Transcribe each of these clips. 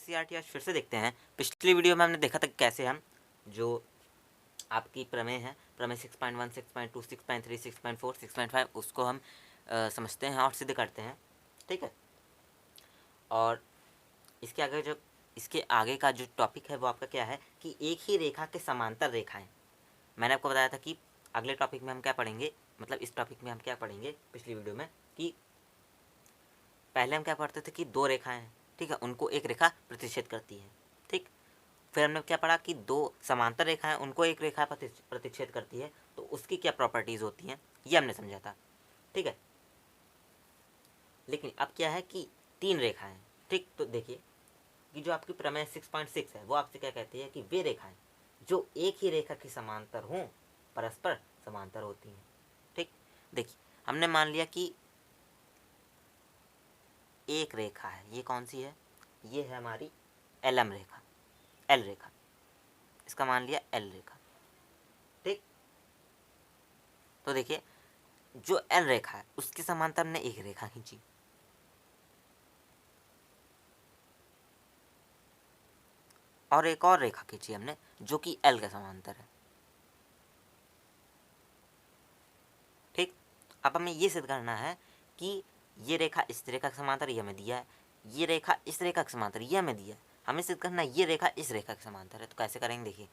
NCERT आज फिर से देखते हैं। पिछली वीडियो में हमने देखा था कैसे हम जो आपकी प्रमेय है, प्रमेय 6.1, 6.2, 6.3, 6.4, 6.5 उसको हम समझते हैं और सिद्ध करते हैं। ठीक है, और इसके आगे का जो टॉपिक है वो आपका क्या है कि एक ही रेखा के समांतर रेखाएं। मैंने आपको बताया था कि अगले टॉपिक में हम क्या पढ़ेंगे, मतलब इस टॉपिक में हम क्या पढ़ेंगे पिछली वीडियो में, कि पहले हम क्या पढ़ते थे कि दो रेखाएं हैं, ठीक है, उनको एक रेखा प्रतिच्छेद करती है। ठीक, फिर हमने क्या पढ़ा कि दो समांतर रेखाएं उनको एक रेखा प्रतिच्छेद करती है, तो उसकी क्या प्रॉपर्टीज होती हैं ये हमने समझा था। ठीक है, लेकिन अब क्या है कि तीन रेखाएं। ठीक, तो देखिए कि जो आपकी प्रमेय 6.6 है वो आपसे क्या कहती है कि वे रेखाएं जो एक ही रेखा की समांतर हों परस्पर समांतर होती हैं। ठीक, देखिए हमने मान लिया कि एक रेखा है, ये कौन सी है, ये है हमारी एल रेखा, इसका मान लिया एल रेखा। ठीक, तो देखिए जो एल रेखा है उसके समांतर हमने एक रेखा खींची, और एक और रेखा खींची हमने जो कि एल के समांतर है। ठीक, अब हमें ये सिद्ध करना है कि ये रेखा इस रेखा के समांतर ये हमें दिया है, ये रेखा इस रेखा के समांतर ये हमें दिया है, हमें सिद्ध करना है ये रेखा इस रेखा के समांतर है। तो कैसे करेंगे, देखिए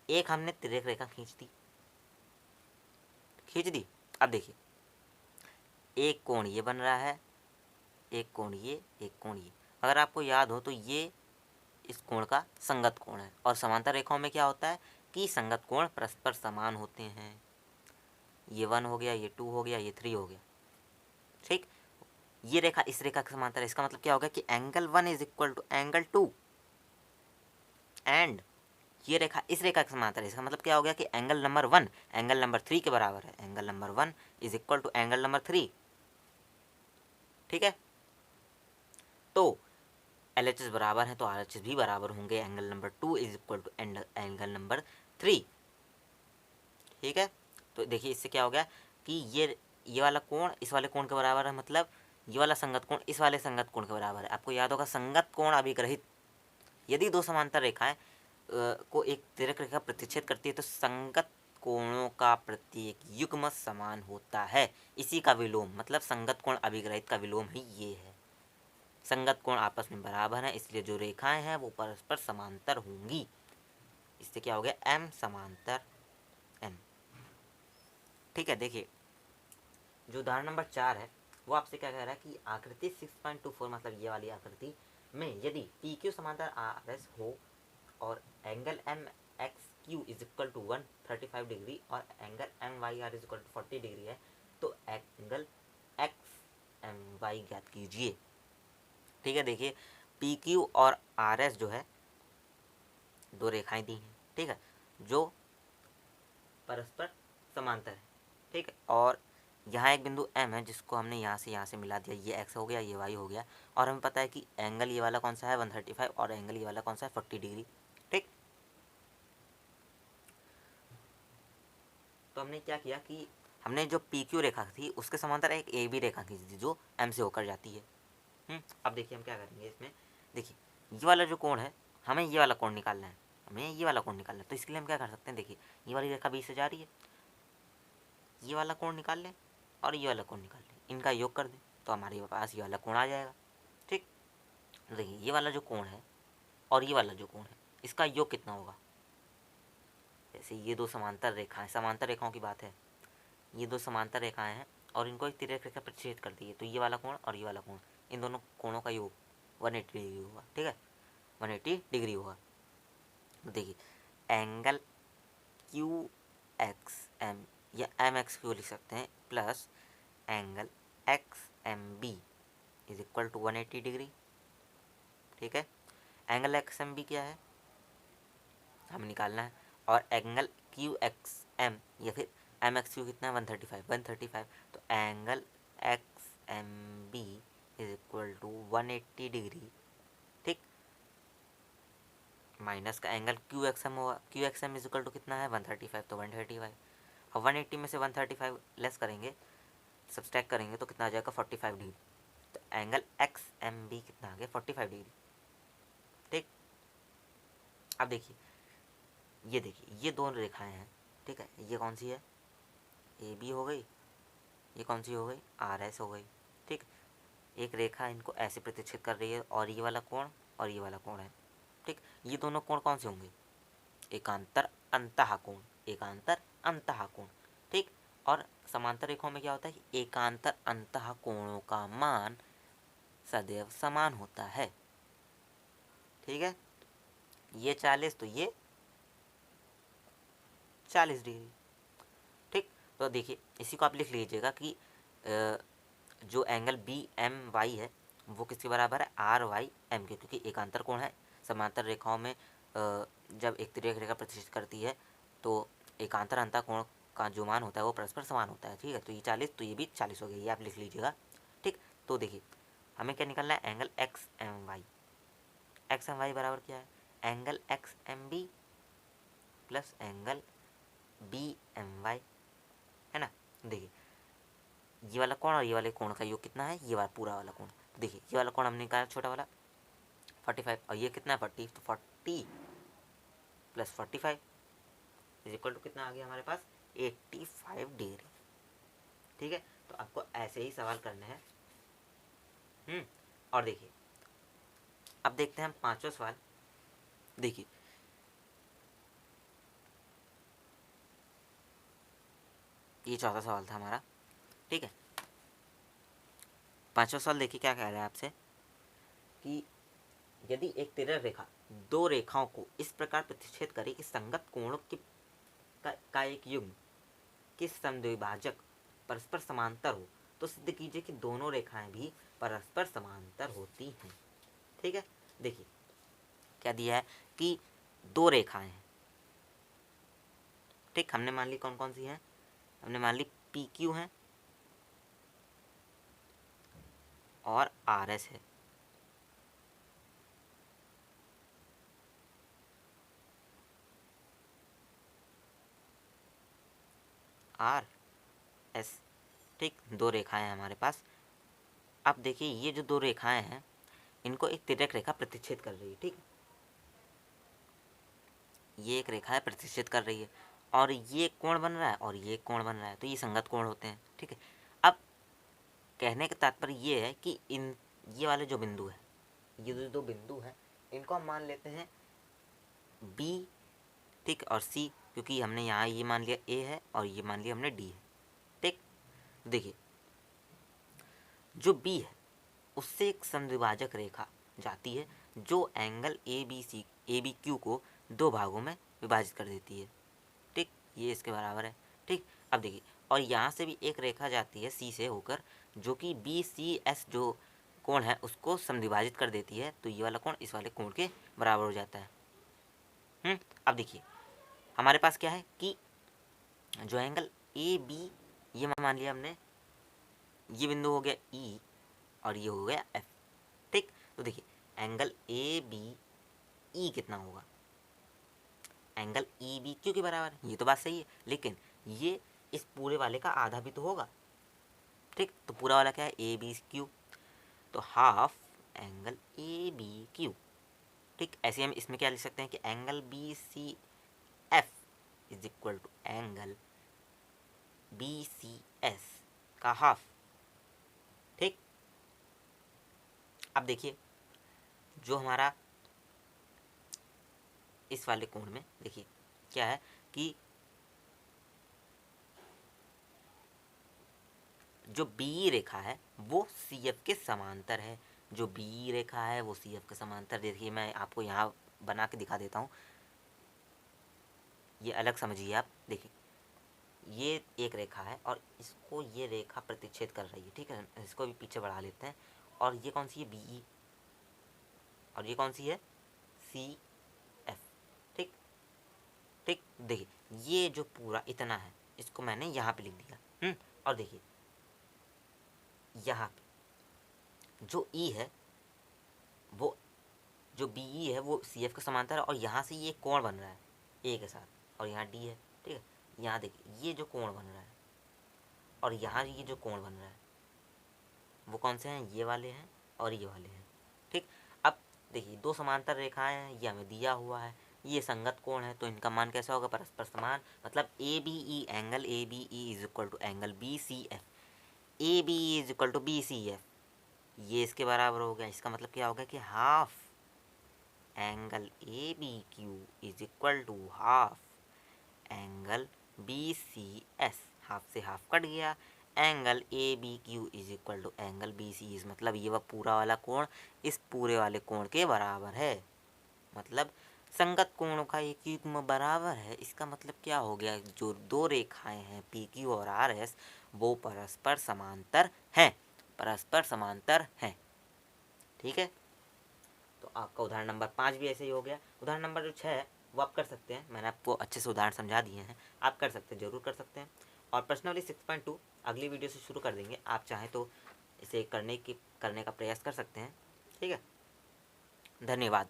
एक हमने तिर्यक रेखा खींच दी। अब देखिए एक कोण ये बन रहा है, एक कोण ये, एक कोण ये। अगर आपको याद हो तो ये इस कोण का संगत कोण है, और समांतर रेखाओं में क्या होता है कि संगत कोण परस्पर समान होते हैं। ये 1 हो गया, ये 2 हो गया, ये 3 हो गया। ठीक, ये रेखा इस रेखा के समांतर है, इसका मतलब क्या होगा कि angle 1 is equal to angle 2, and ये रेखा इस रेखा के समांतर है, इसका मतलब क्या हो गया कि एंगल नंबर 1 एंगल नंबर 3 के बराबर है। Angle number 1 is equal to angle number 3। ठीक है, तो LHS बराबर है तो RHS भी बराबर होंगे। Angle number 2 is equal to angle number 3। ठीक है, तो देखिए इससे क्या हो गया कि ये वाला कोण इस वाले कोण के बराबर है, मतलब ये वाला संगत कोण इस वाले संगत कोण के बराबर है। आपको याद होगा संगत कोण अभिग्रहित, यदि दो समांतर रेखाएं को एक तिर्यक रेखा प्रतिच्छेद करती है तो संगत कोणों का प्रत्येक युग्म समान होता है। इसी का विलोम, मतलब संगत कोण अभिग्रहित का विलोम ही ये है। संगत कोण आपस में बराबर हैं, इसलिए जो रेखाएं हैं वो परस्पर समांतर होंगी। इससे क्या हो गया, M समांतर N। ठीक है, देखिए जो उदाहरण नंबर 4 है वो आपसे क्या कह रहा है कि आकृति 6.24, मतलब ये वाली आकृति में यदि PQ समांतर RS हो और angle MXQ is equal to 135 degree और angle MYR is equal to 40 degree है, तो एंगल XMY ज्ञात कीजिए। ठीक है, देखिए PQ और RS जो है दो रेखाएं दी हैं, ठीक है, जो परस्पर समांतर है। ठीक है, और यहाँ एक बिंदु M है जिसको हमने यहाँ से मिला दिया, ये X हो गया, ये Y हो गया, और हमें पता है कि एंगल ये वाला कौन सा है 135 और एंगल ये वाला कौन सा है 40 डिग्री। ठीक, तो हमने क्या किया कि हमने जो PQ रेखा थी उसके समांतर एक AB रेखा खींची थी जो M से होकर जाती है। अब देखिए हम क्या करेंगे इसमें, देखिए ये वाला जो कोण है हमें ये वाला कोण निकालना है, तो इसके लिए हम क्या कर सकते हैं, देखिए ये वाली रेखा B से जा रही है, ये वाला कोण निकाल लें और ये वाला कोण निकाल लें, इनका योग कर दें तो हमारे पास ये वाला कोण आ जाएगा। ठीक, देखिए ये वाला जो कोण है और ये वाला जो कोण है इसका योग कितना होगा, जैसे ये दो समांतर रेखाओं की बात है, ये दो समांतर रेखाएं हैं और इनको एक तिर्यक रेखा प्रतिच्छेद कर दी है, तो ये वाला कोण और ये वाला कोण, इन दोनों कोणों का योग 180 डिग्री होगा। ठीक है, 180 डिग्री होगा। तो देखिए एंगल QXM या MXQ लिख सकते हैं plus angle XMB is equal to 180 degree. ठीक है, एंगल XMB क्या है हमें निकालना है, और एंगल QXM या फिर MXQ कितना है 135, तो angle XMB is equal to 180 degree. ठीक, माइनस का एंगल QXM होगा, QXM इज इक्वल टू कितना है 135, तो 135, और 180 में से 135 लेस करेंगे, सब्सट्रैक्ट करेंगे तो कितना आ जाएगा 45 डिग्री। तो एंगल XMB कितना आ गया 45 डिग्री। ठीक। अब देखिए ये दोनों रेखाएं हैं, ठीक है। ये कौन सी है, ए बी हो गई, ये कौन सी हो गई, आर एस हो गई, ठीक। एक रेखा इनको ऐसे प्रतिच्छेद कर रही है और ये वाला कोण और ये वाला कोण है, ठीक। ये दोनों कोण कौन से होंगे, एकांतर अंतः कोण, एकांतर अंतः कोण, ठीक। और समांतर रेखाओं में क्या होता है कि एकांतर अंतः कोणों का मान सदैव समान होता है, ठीक है। ये 40 तो ये 40 डिग्री, ठीक। तो देखिए इसी को आप लिख लीजिएगा कि जो एंगल बी एम वाई है वो किसके बराबर है, आर वाई एम के, क्योंकि एकांतर कोण है। समांतर रेखाओं में जब एक तिर्यक रेखा प्रतिष्ठित करती है तो एकांतर अंतः कोण का जो मान होता है वो परस्पर समान होता है, ठीक है। तो ये 40 तो ये भी 40 हो गया, ये आप लिख लीजिएगा, ठीक। तो देखिए हमें क्या निकलना है, angle X M Y, X M Y बराबर क्या है, angle X M B plus angle B M Y, है ना। देखिए ये वाला कोण और ये वाले कोण का योग कितना है, ये वाला पूरा वाला कोण। तो देखिए ये वाला कोण हमने निकाला छोटा वाला 45 और ये कितना है 40, तो 40 प्लस 45 इज इक्वल टू कितना आ गया हमारे पास 85 डिग्री, ठीक है। तो आपको ऐसे ही सवाल करने हैं। और देखिए अब देखते हैं हम पांचवा सवाल। देखिए ये चौथा सवाल था हमारा, ठीक है। पांचवा सवाल देखिए क्या कह रहा है आपसे कि यदि एक तिर्यक रेखा दो रेखाओं को इस प्रकार प्रतिच्छेद करे कि संगत कोणों की का एक युग्म के समद्विभाजक परस्पर समांतर हो, तो सिद्ध कीजिए कि दोनों रेखाएं भी परस्पर समांतर होती हैं, ठीक है। देखिए क्या दिया है कि दो रेखाएं हैं, ठीक। हमने मान ली कौन कौन सी हैं, हमने मान ली पी क्यू है और आर एस है, आर एस, ठीक। दो रेखाएं हैं हमारे पास। अब देखिए ये जो दो रेखाएं हैं इनको एक तिर्यक रेखा प्रतिच्छेद कर रही है, ठीक। ये एक रेखा है प्रतिच्छेद कर रही है और ये कोण बन रहा है और ये कोण बन रहा है, तो ये संगत कोण होते हैं, ठीक है। अब कहने का तात्पर्य ये है कि इन ये वाले जो बिंदु है, ये जो दो बिंदु हैं इनको हम मान लेते हैं बी, ठीक, और सी, क्योंकि हमने यहाँ ये मान लिया ए है और ये मान लिया हमने डी है, ठीक। देखिए जो बी है उससे एक समद्विभाजक रेखा जाती है जो एंगल ए बी क्यू को दो भागों में विभाजित कर देती है, ठीक। ये इसके बराबर है, ठीक। अब देखिए और यहाँ से भी एक रेखा जाती है सी से होकर जो कि बी सी एस जो कोण है उसको समद्विभाजित कर देती है, तो ये वाला कोण इस वाले कोण के बराबर हो जाता है। अब देखिए हमारे पास क्या है कि जो एंगल ए बी ये मान लिया हमने, ये बिंदु हो गया ई और ये हो गया एफ, ठीक। तो देखिए एंगल ए बी ई कितना होगा, एंगल ई बी क्यू के बराबर है, ये तो बात सही है, लेकिन ये इस पूरे वाले का आधा भी तो होगा, ठीक। तो पूरा वाला क्या है ए बी क्यू, तो half angle A B Q, ठीक। ऐसे हम इसमें क्या लिख सकते हैं कि angle B C F is equal to angle B C S का हाफ, ठीक। अब देखिए जो हमारा इस वाले कोण में देखिए क्या है कि जो बी रेखा है वो सी एफ के समांतर है, जो बी रेखा है वो सी एफ के समांतर। देखिए मैं आपको यहाँ बना के दिखा देता हूँ, ये अलग समझिए आप। देखिए ये एक रेखा है और इसको ये रेखा प्रतिच्छेद कर रही है, ठीक है। इसको भी पीछे बढ़ा लेते हैं और ये कौन सी है बी और ये कौन सी है सी एफ, ठीक, ठीक। देखिए ये जो पूरा इतना है इसको मैंने यहाँ पे लिख दिया। और देखिए यहाँ पे जो ई है वो जो बी ई है वो सी एफ का समांतर है और यहाँ से ये कोण बन रहा है ए के साथ और यहाँ डी है, ठीक है। यहाँ देखिए ये जो कोण बन रहा है और यहाँ ये जो कोण बन रहा है वो कौन से हैं, ये वाले हैं और ये वाले हैं, ठीक। अब देखिए दो समांतर रेखाएं हैं, ये हमें दिया हुआ है, ये संगत कोण है, तो इनका मान कैसा होगा, परस्पर समान। मतलब A B E angle A B E is equal to angle B C F, A B E is equal to B C F, ये इसके बराबर हो गया। इसका मतलब क्या होगा कि half angle A B Q is equal to half angle B C S, half से हाफ कट गया, angle A B Q is equal to angle B C S, मतलब ये वह पूरा वाला कोण इस पूरे वाले कोण के बराबर है। मतलब संगत कोणों का एक युग्म बराबर है। इसका मतलब क्या हो गया, जो दो रेखाएं हैं पी क्यू और आर एस वो परस्पर समांतर हैं, परस्पर समांतर हैं। ठीक है, तो आपका उदाहरण नंबर 5 भी ऐसे ही हो गया। उदाहरण नंबर जो 6 है वो आप कर सकते हैं, मैंने आपको अच्छे से उदाहरण समझा दिए हैं, आप कर सकते हैं, जरूर कर सकते हैं। और प्रश्नावली 6.2 अगली वीडियो से शुरू कर देंगे, आप चाहें तो इसे करने का प्रयास कर सकते हैं। ठीक है, धन्यवाद।